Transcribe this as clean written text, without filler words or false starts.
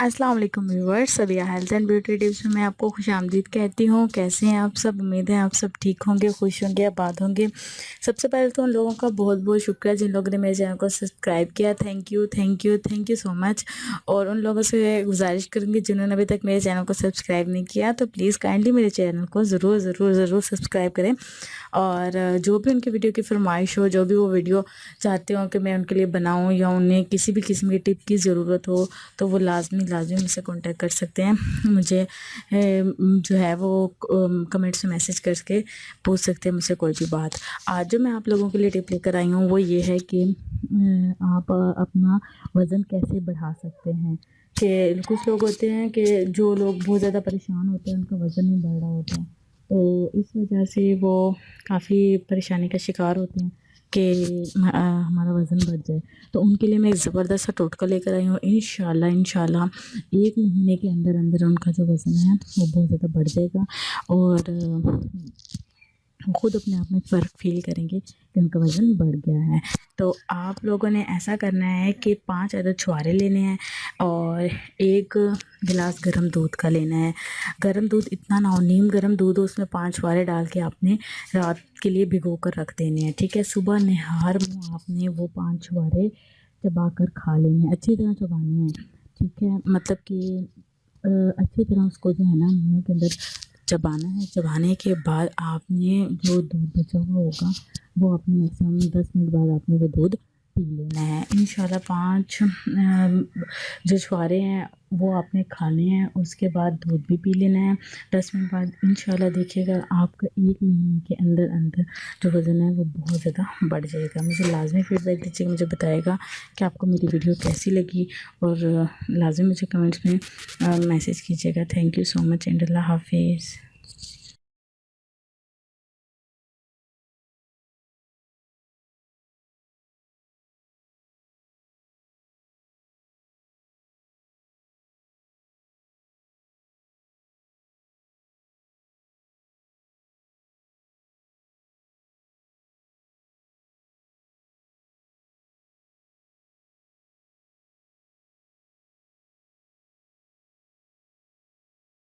अस्सलाम वालेकुम viewers, Sabiya health and beauty tips में मैं आपको खुशामदीद कहती हूँ। कैसे हैं आप सब? उम्मीद है आप सब ठीक होंगे, खुश होंगे, आबाद होंगे। सबसे पहले तो उन लोगों का बहुत बहुत शुक्रिया जिन लोगों ने मेरे चैनल को सब्सक्राइब किया। Thank you thank you thank you so much. और उन लोगों से गुजारिश करूँगी जिन्होंने अभी तक मेरे चैनल को सब्सक्राइब नहीं किया तो प्लीज़ काइंडली मेरे चैनल को ज़रूर ज़रूर ज़रूर सब्सक्राइब करें। और जो भी उनकी वीडियो की फरमाइश हो, जो भी वो वीडियो चाहते हो कि मैं उनके लिए बनाऊं या उन्हें किसी भी किस्म की टिप की ज़रूरत हो तो वो लाजमी मुझसे कांटेक्ट कर सकते हैं। मुझे जो है वो कमेंट्स में मैसेज करके पूछ सकते हैं मुझसे कोई भी बात। आज जो मैं आप लोगों के लिए टिप लेकर आई हूँ वो ये है कि आप अपना वज़न कैसे बढ़ा सकते हैं। कि कुछ लोग होते हैं कि जो लोग बहुत ज़्यादा परेशान होते हैं, उनका वज़न नहीं बढ़ रहा होता, तो इस वजह से वो काफ़ी परेशानी का शिकार होते हैं कि हमारा वज़न बढ़ जाए। तो उनके लिए मैं एक ज़बरदस्त सा टोटका लेकर आई हूँ। इंशाल्लाह इंशाल्लाह 1 महीने के अंदर अंदर उनका जो वज़न है वो बहुत ज़्यादा बढ़ जाएगा और खुद अपने आप में फ़र्क फ़ील करेंगे कि उनका वज़न बढ़ गया है। तो आप लोगों ने ऐसा करना है कि 5 अदद छुहारे लेने हैं और 1 गिलास गर्म दूध का लेना है। गर्म दूध इतना ना हो, नीम गर्म दूध हो, उसमें 5 छुहारे डाल के आपने रात के लिए भिगो कर रख देने हैं। ठीक है, सुबह निहार मुँह आपने वो 5 छुहारे चबा कर खा लेने हैं, अच्छी तरह चबाने हैं। ठीक है, मतलब कि अच्छी तरह उसको जो है ना मुँह के अंदर चबाना है। चबाने के बाद आपने जो दूध बचा हुआ होगा वो आपने मैक्सिमम 10 मिनट बाद आपने वो दूध पी लेना है। इंशाल्लाह 5 जो छुहारे हैं वो आपने खाने हैं, उसके बाद दूध भी पी लेना है 10 मिनट बाद। इंशाल्लाह देखिएगा आपका 1 महीने के अंदर अंदर जो वज़न है वो बहुत ज़्यादा बढ़ जाएगा। मुझे लाजमी फीडबैक दीजिएगा, मुझे बताएगा कि आपको मेरी वीडियो कैसी लगी और लाजमी मुझे कमेंट्स में मैसेज कीजिएगा। Thank you so much and अल्लाह हाफिज़।